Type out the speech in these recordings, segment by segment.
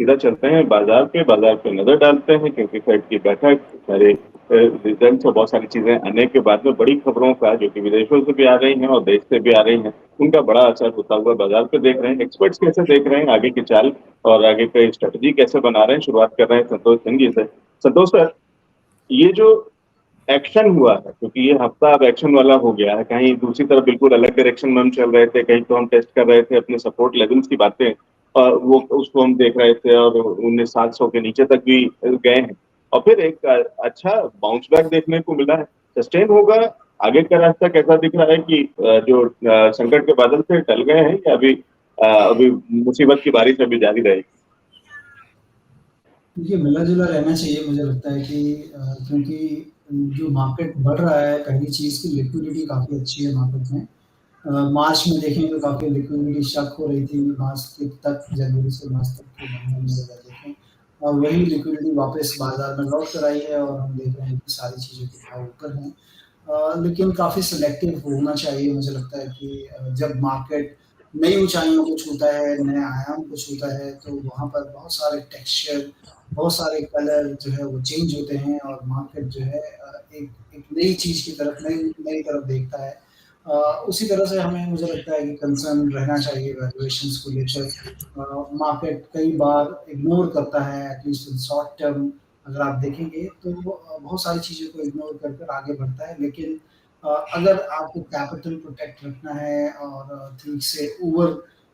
सीधा चलते हैं बाजार पे नजर डालते हैं, क्योंकि फेड की बैठक, सारे रिजल्ट और बहुत सारी चीजें आने के बाद में बड़ी खबरों का, जो कि विदेशों से भी आ रही हैं और देश से भी आ रही हैं, उनका बड़ा असर होता हुआ बाजार पे देख रहे हैं। एक्सपर्ट्स कैसे देख रहे हैं आगे की चाल और आगे की स्ट्रेटजी कैसे बना रहे हैं, शुरुआत कर रहे हैं संतोष सिंह जी से। संतोष सर, ये जो एक्शन हुआ है, क्योंकि ये हफ्ता अब एक्शन वाला हो गया है, कहीं दूसरी तरफ बिल्कुल अलग डायरेक्शन में हम चल रहे थे, कहीं तो हम टेस्ट कर रहे थे अपने सपोर्ट लेवल्स की बातें, और वो उसको हम देख रहे थे और 19,700 के नीचे तक भी गए हैं, और फिर एक अच्छा बाउंस बैक देखने को मिला है। सस्टेन होगा? आगे का रास्ता कैसा दिख रहा है कि जो संकट के बादल से टल गए हैं, या अभी मुसीबत की बारिश अभी जारी रहेगी? देखिए, मिला-जुला रहना चाहिए, मुझे लगता है कि क्योंकि जो मार्केट बढ़ रहा है, पहली चीज़ की लिक्विडिटी काफ़ी अच्छी है मार्केट में। मार्च में देखें तो काफ़ी लिक्विडिटी शक हो रही थी, मार्च के तक, जनवरी से मार्च तक के महीने में अगर देखें, और वही लिक्विडिटी वापस बाज़ार में लौट कर आई है, और हम देख रहे हैं कि सारी चीज़ों के भाव ऊपर हैं। लेकिन काफ़ी सिलेक्टिव होना चाहिए, मुझे लगता है कि जब मार्केट नई ऊँचाइयों को छूता है, नए आयाम को छूता है, तो वहाँ पर बहुत सारे टेक्सचर, बहुत सारे कलर जो है वो चेंज होते हैं, और मार्केट जो है एक एक नई चीज़ की तरफ, नई नई तरफ देखता है। अ, उसी तरह से हमें, मुझे लगता है कि कंसर्न रहना चाहिए वैल्यूएशंस को लेकर। मार्केट कई बार इग्नोर करता है, एटलीस्ट इन शॉर्ट टर्म अगर आप देखेंगे तो वो बहुत सारी चीज़ों को इग्नोर कर कर आगे बढ़ता है। लेकिन अगर आपको कैपिटल प्रोटेक्ट रखना है, और ठीक से ओवर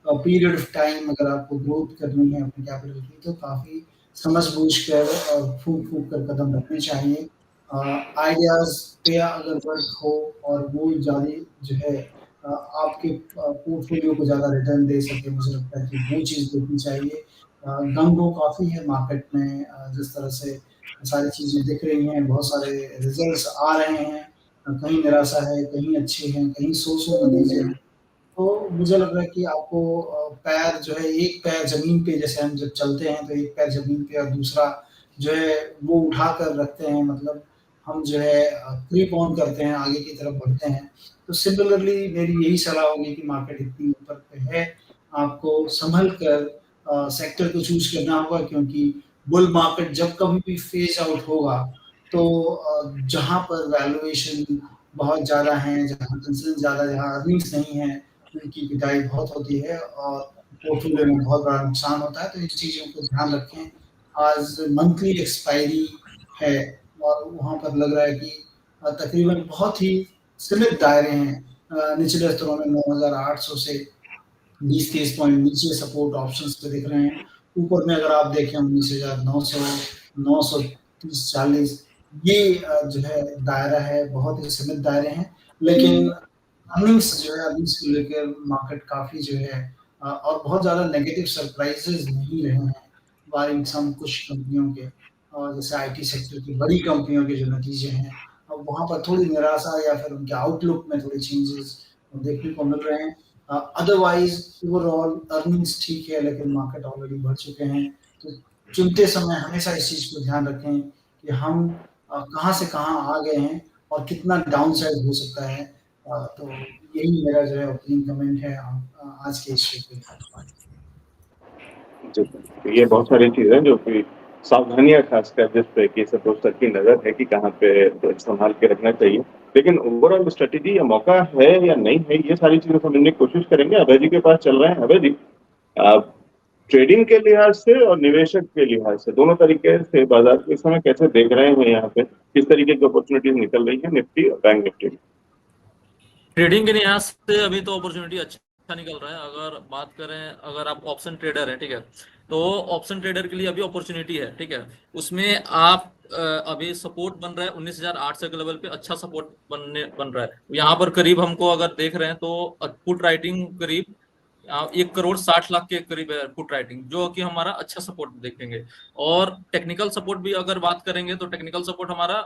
पीरियड ऑफ टाइम अगर आपको ग्रोथ करनी है अपने कैपिटल की, तो काफ़ी समझ-बूझ कर और फूँक-फूँक कर कदम रखने चाहिए। आइडियाज़ पे अगर वर्क हो, और वो ज़्यादा जो है आपके पोर्टफोलियो को ज़्यादा रिटर्न दे सके, मुझे लगता है कि वो चीज़ देखनी चाहिए। गम-गो काफ़ी है मार्केट में, जिस तरह से सारी चीज़ें दिख रही हैं, बहुत सारे रिज़ल्ट्स आ रहे हैं, कहीं निराशा है, कहीं अच्छे हैं, कहीं सौ-सौ नतीजे हैं। तो मुझे लग रहा है कि आपको पैर जो है, एक पैर ज़मीन पे, जैसे हम जब चलते हैं तो एक पैर ज़मीन पे और दूसरा जो है वो उठाकर रखते हैं, मतलब हम जो है क्रीप ऑन करते हैं, आगे की तरफ बढ़ते हैं। तो सिमिलरली मेरी यही सलाह होगी कि मार्केट इतनी ऊपर पे है, आपको सँभल कर सेक्टर को चूज़ करना होगा, क्योंकि बुल मार्केट जब कभी भी फेज़ आउट होगा, तो जहाँ पर वैल्यूएशन बहुत ज़्यादा हैं, जहाँ कंसर्न ज़्यादा, जहाँ अर्निंग्स नहीं है, उनकी पिटाई बहुत होती है, और पोर्टफोलियो में बहुत बड़ा नुकसान होता है। तो इन चीज़ों को ध्यान रखें। आज मंथली एक्सपायरी है, और वहाँ पर लग रहा है कि तकरीबन बहुत ही सीमित दायरे हैं। निचले स्तरों में 9,800 से 20-30 पॉइंट नीचे सपोर्ट ऑप्शंस पे दिख रहे हैं। ऊपर में अगर आप देखें 19,900, 930-40, ये जो है दायरा है, बहुत ही सीमित दायरे हैं। लेकिन अर्निंग्स जो है, अर्निंग्स को लेकर मार्केट काफ़ी जो है और बहुत ज़्यादा नेगेटिव सरप्राइज़ेज़ नहीं रहे हैं, बारिंग सम कुछ कंपनियों के, जैसे आईटी सेक्टर की बड़ी कंपनियों के जो नतीजे हैं, वहाँ पर थोड़ी निराशा या फिर उनके आउटलुक में थोड़े चेंजेज़ देखने को मिल रहे हैं। अदरवाइज़ ओवरऑल अर्निंग्स ठीक है, लेकिन मार्केट ऑलरेडी बढ़ चुके हैं। तो चुनते समय हमेशा इस चीज़ को ध्यान रखें कि हम कहाँ से कहाँ आ गए हैं, और कितना डाउनसाइड हो सकता है। तो यही मेरा जो है ओपनिंग कमेंट है आज के इश्यू पे। जी, तो ये बहुत सारी चीज़ें जो कि सावधानियाँ खासकर जिस पे कि सपोज़ तक की नज़र है कि कहाँ पे तो सँभाल के रखना चाहिए। लेकिन ओवरऑल स्ट्रैटेजी या मौका है या नहीं है, ये सारी चीज़ें समझने की कोशिश करेंगे। अभय जी के पास चल रहे हैं। अभय जी, अ, ट्रेडिंग के लिहाज से और निवेशक के लिहाज से, दोनों तरीके से बाज़ार को इस समय कैसे देख रहे हैं यहाँ पे? किस तरीके की अपॉर्च्युनिटीज़ निकल रही हैं निफ्टी और बैंक निफ्टी में? ट्रेडिंग के लिहाज से अभी तो अपॉर्चुनिटी अच्छा निकल रहा है। अगर बात करें, अगर आप ऑप्शन ट्रेडर हैं, ठीक है, तो ऑप्शन ट्रेडर के लिए अभी अपॉर्चुनिटी है, ठीक है। उसमें आप अभी सपोर्ट बन रहा है 19,800 के लेवल पे, अच्छा सपोर्ट बन रहा है यहाँ पर। करीब हमको अगर देख रहे हैं तो पुट राइटिंग करीब 1,60,00,000 के करीब है पुट राइटिंग, जो कि हमारा अच्छा सपोर्ट देखेंगे। और टेक्निकल सपोर्ट भी अगर बात करेंगे तो टेक्निकल सपोर्ट हमारा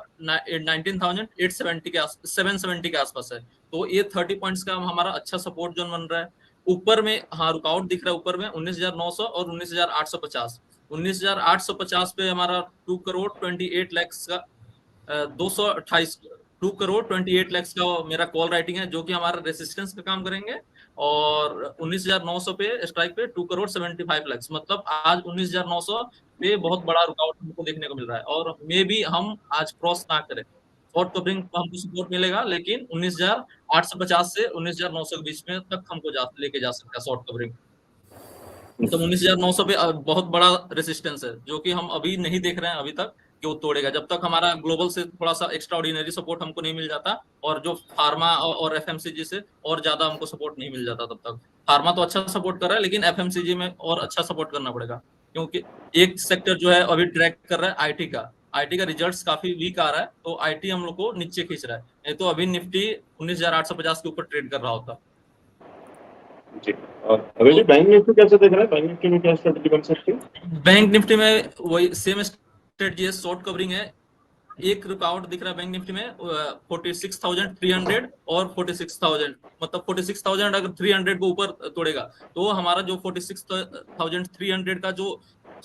19,870 के 770 के आसपास है। तो ये 30 पॉइंट्स का हमारा अच्छा सपोर्ट जोन बन रहा है। ऊपर में हाँ रुकावट दिख रहा है, ऊपर में 19,900 और 19,850। 19,850 पे हमारा 2,28,00,000 का 228 2,28,00,000 का मेरा कॉल राइटिंग है, जो कि हमारा रेसिस्टेंस का काम करेंगे। और 19,900 पे स्ट्राइक पे 2,75,00,000, मतलब आज 19,900 पे बहुत बड़ा रुकावट हमको देखने को मिल रहा है, और मे बी हम आज क्रॉस ना करें। शॉर्ट कवरिंग को हमको सपोर्ट मिलेगा, लेकिन 19,850 से 19,900 के बीच में तक हमको लेके जा सकता है शॉर्ट कवरिंग। तो 19,900 पे बहुत बड़ा रेसिस्टेंस है, जो कि हम अभी नहीं देख रहे हैं अभी तक कि वो तोड़ेगा, जब तक हमारा ग्लोबल से थोड़ा सा एक्स्ट्रा ऑर्डिनरी सपोर्ट हमको नहीं मिल जाता, और जो फार्मा और एफएमसीजी से और ज्यादा हमको सपोर्ट नहीं मिल जाता तब तक। फार्मा तो अच्छा सपोर्ट कर रहा है, लेकिन एफएमसीजी में और अच्छा सपोर्ट करना पड़ेगा, क्योंकि एक सेक्टर जो है अभी ट्रैक कर रहा है आईटी का रिजल्ट्स काफी वीक आ रहा है, तो आईटी हम लोग को नीचे खींच रहा है, नहीं तो अभी निफ्टी 19,850 के ऊपर ट्रेड कर रहा होता। जी, और अभी भी बैंक निफ्टी कैसे देख रहे हैं? बैंक निफ्टी में क्या स्ट्रेटजी बन सकती है? बैंक निफ्टी में वही सेम स्ट्रेटजी है, शॉर्ट कवरिंग है। एक रुकावट दिख रहा है बैंक निफ्टी में 46,300 और 46,000, मतलब 46,000 अगर 300 को ऊपर तोड़ेगा तो हमारा जो 46,300 का जो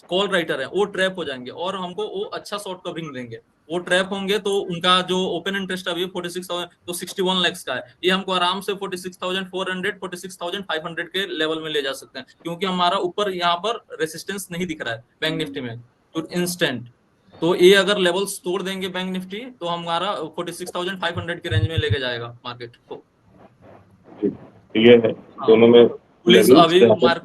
कॉल राइटर है वो ट्रैप हो जाएंगे, और हमको वो अच्छा शॉर्ट कवरिंग देंगे। वो ट्रैप होंगे तो उनका जो ओपन इंटरेस्ट अभी 46,000 तो 61 लाख का है, ये हमको आराम से 46,400 46,500 के लेवल में ले जा सकते हैं, क्योंकि हमारा ऊपर यहाँ पर रेसिस्टेंस नहीं दिख रहा है बैंक निफ्टी में तो इंस्टेंट। तो ये अगर लेवल्स तोड़ देंगे बैंक निफ्टी तो हमारा 46,500 के रेंज में लेके जाएगा मार्केट को। ये है दोनों में पुलिस levels अभी यहाँ पर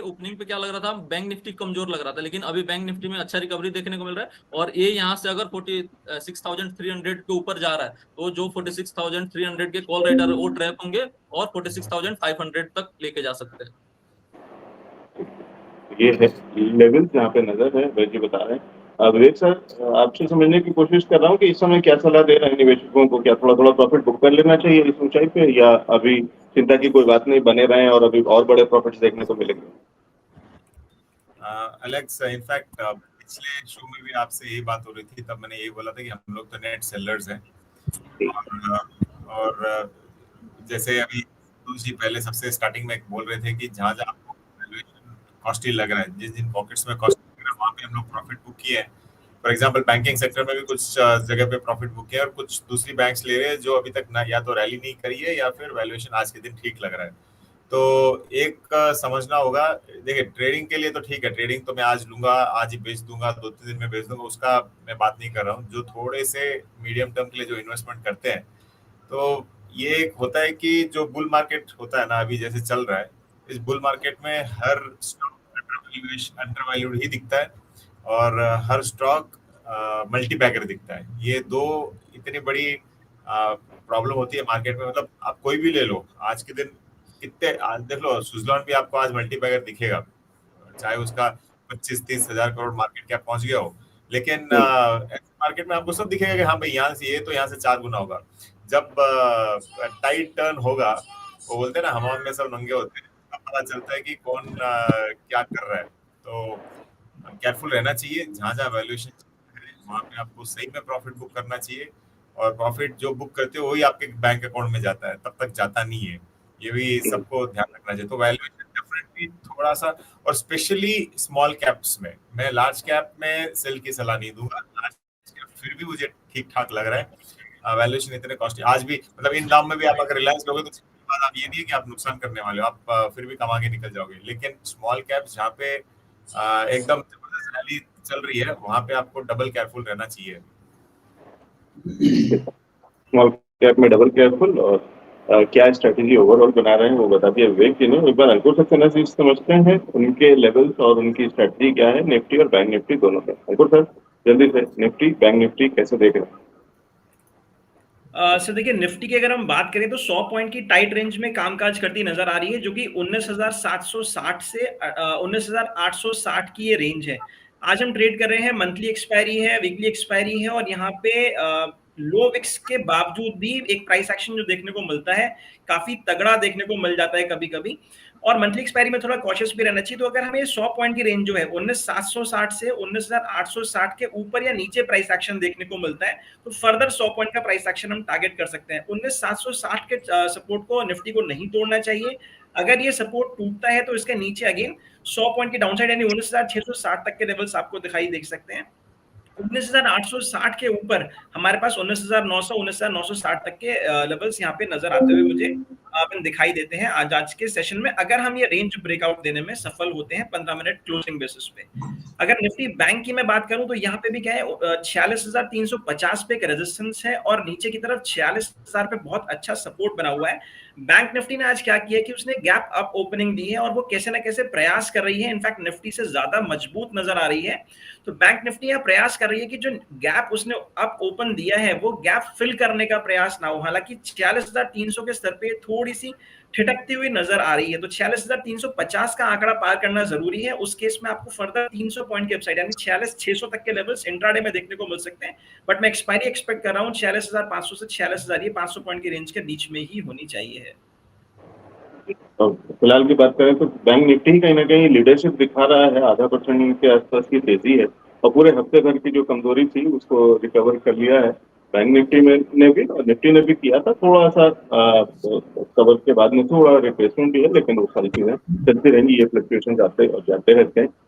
ओपनिंग पे क्या लग रहा था, बैंक निफ्टी कमजोर लग रहा था, लेकिन अभी बैंक निफ्टी में अच्छा रिकवरी देखने को मिल रहा है, और ये यहाँ से अगर 46,300 के ऊपर जा रहा है तो जो 46,300 के कॉल राइटर वो ट्रैप होंगे और 46,500 तक लेके जा सकते हैं। ये है लेवल्स यहाँ पे नजर है, वैसे जी बता रहे हैं। विवेक सर, आपसे समझने की कोशिश कर रहा हूँ कि इस समय क्या सलाह दे रहे हैं निवेशकों को? क्या थोड़ा थोड़ा प्रॉफिट बुक कर लेना चाहिए इस ऊंचाई पे, या अभी चिंता की कोई बात नहीं, बने रहें और अभी और बड़े प्रॉफिट्स देखने को मिलेंगे? एलेक्स, इनफैक्ट पिछले शो में भी आपसे यही बात हो रही थी, तब मैंने यही बोला था कि हम लोग तो नेट सेलर्स हैं, और जैसे अभी दूसरी पहले सबसे स्टार्टिंग में बोल रहे थे कि जहाँ जहाँ आपको वैल्यूएशन कॉस्टली लग रहा है, जिस जिन पॉकेट्स में कॉस्टली लग रहा है वहाँ पे हम लोग प्रॉफिट बुक किए हैं। फॉर एग्जांपल बैंकिंग सेक्टर में भी कुछ जगह पे प्रॉफिट बुक किया, और कुछ दूसरी बैंक्स ले रहे हैं जो अभी तक ना या तो रैली नहीं करी है या फिर वैल्यूएशन आज के दिन ठीक लग रहा है। तो एक समझना होगा, देखिए ट्रेडिंग के लिए तो ठीक है, ट्रेडिंग तो मैं आज लूंगा, आज ही बेच दूंगा, 2-3 दिन में बेच दूंगा, उसका मैं बात नहीं कर रहा हूँ। जो थोड़े से मीडियम टर्म के लिए जो इन्वेस्टमेंट करते हैं, तो ये एक होता है कि जो बुल मार्केट होता है ना अभी जैसे चल रहा है, इस बुल मार्केट में हर स्टॉक अंडरवैल्यूड ही दिखता है, और हर स्टॉक मल्टी बैगर दिखता है। ये दो इतनी बड़ी प्रॉब्लम होती है मार्केट में। मतलब आप कोई भी ले लो, आज के दिन कितने देख लो, स्विट्जरलैंड भी आपको आज मल्टी बैगर दिखेगा, चाहे उसका 25-30 हजार करोड़ मार्केट कैप पहुंच गया हो, लेकिन मार्केट में आपको सब दिखेगा कि हाँ भाई यहाँ से ये तो यहाँ से 4 गुना होगा। जब टाइट टर्न होगा, वो बोलते हैं ना हमाम में सब नंगे होते हैं, तब पता चलता है कि कौन क्या कर रहा है। तो केयरफुल रहना चाहिए, जहाँ जहाँ वैल्यूएशन है वहाँ पे आपको सही में प्रॉफिट बुक करना चाहिए, और प्रॉफिट जो बुक करते हो वही आपके बैंक अकाउंट में जाता है, तब तक जाता नहीं है। ये भी सबको ध्यान रखना चाहिए। तो वैल्यूएशन डेफिनेटली थोड़ा सा, और स्पेशली स्मॉल कैप्स में, मैं लार्ज कैप में सेल की सलाह नहीं दूंगा। लार्ज कैप फिर भी मुझे ठीक ठाक लग रहा है, वैल्यूएशन इतने कॉस्टली आज भी, मतलब इन दाम में भी आप अगर रिलायंस लोगे तो बात आप ये नहीं है कि आप नुकसान करने वाले हो, आप फिर भी कमा के निकल जाओगे। लेकिन स्मॉल कैप्स जहाँ पे एकदम जबरदस्त रैली चल रही है, वहां पे आपको डबल केयरफुल रहना चाहिए। स्मॉल कैप में डबल केयरफुल, और क्या स्ट्रेटेजी ओवरऑल बना रहे हैं वो बता दिया विवेक जी ने। एक बार अंकुर सक्सेना जी समझते हैं उनके लेवल्स और उनकी स्ट्रेटेजी क्या है निफ्टी और बैंक निफ्टी दोनों का। अंकुर सर जल्दी से निफ्टी बैंक निफ्टी कैसे देख रहे हैं? सर देखिए, निफ्टी की अगर हम बात करें तो 100 पॉइंट की टाइट रेंज में कामकाज करती नजर आ रही है, जो कि 19,760 से 19,860 की ये रेंज है। आज हम ट्रेड कर रहे हैं, मंथली एक्सपायरी है, वीकली एक्सपायरी है, और यहाँ पे लो विक्स के बावजूद भी एक प्राइस एक्शन जो देखने को मिलता है काफी तगड़ा देखने को मिल जाता है कभी कभी, और मंथली एक्सपायरी में थोड़ा कॉशियस भी रहना चाहिए। तो अगर हमें 100 पॉइंट की रेंज जो है 19,760 से 19,860 के ऊपर या नीचे प्राइस एक्शन देखने को मिलता है, तो फर्दर 100 पॉइंट का प्राइस एक्शन हम टारगेट कर सकते हैं। 19,760 के सपोर्ट को निफ्टी को नहीं तोड़ना चाहिए। अगर ये सपोर्ट टूटता है तो इसके नीचे अगेन 100 पॉइंट की डाउनसाइड यानी 19,660 तक के लेवल्स आपको दिखाई दे सकते हैं। 19,860 के ऊपर हमारे पास 19,900 19,960 तक के लेवल्स यहाँ पे नजर आते हुए मुझे अपन दिखाई देते हैं आज के सेशन में, अगर हम ये रेंज ब्रेकआउट देने में सफल होते हैं 15 मिनट क्लोजिंग बेसिस पे। अगर निफ्टी बैंक की मैं बात करूं तो यहाँ पे भी क्या है, 46,350 पे एक रेजिस्टेंस है और नीचे की तरफ 46,000 पे बहुत अच्छा सपोर्ट बना हुआ है। बैंक निफ्टी ने आज क्या किया कि उसने गैप अप ओपनिंग दी है और वो कैसे ना कैसे प्रयास कर रही है, इनफैक्ट निफ्टी से ज्यादा मजबूत नजर आ रही है। तो बैंक निफ्टी यहाँ प्रयास कर रही है कि जो गैप उसने अप ओपन दिया है वो गैप फिल करने का प्रयास ना हो। हालांकि 46,300 के स्तर पे थोड़ी सी ठिठकती हुई नजर आ रही है, तो 46,350 का आंकड़ा पार करना जरूरी है। उस केस में आपको फर्दर 300 पॉइंट की अपसाइड यानी 46,600 तक के लेवल्स इंट्राडे में देखने को मिल सकते हैं, बट मैं एक्सपायरी एक्सपेक्ट कर रहा हूँ 46,500 से 46,000 ये 500 पॉइंट की रेंज के बीच में ही होनी चाहिए है। तो फिलहाल की बात करें तो बैंक निफ्टी कहीं ना कहीं लीडरशिप दिखा रहा है, 0.5% के आसपास की तेजी है और पूरे हफ्ते भर की जो कमजोरी थी उसको रिकवर कर लिया है बैंक निफ्टी में ने भी, और निफ्टी ने भी किया था थोड़ा सा कवर के बाद में थोड़ा रिप्लेसमेंट भी है, लेकिन वो सारी चीजें चलती रहेंगी, ये फ्लक्चुएशन जाते रहते हैं।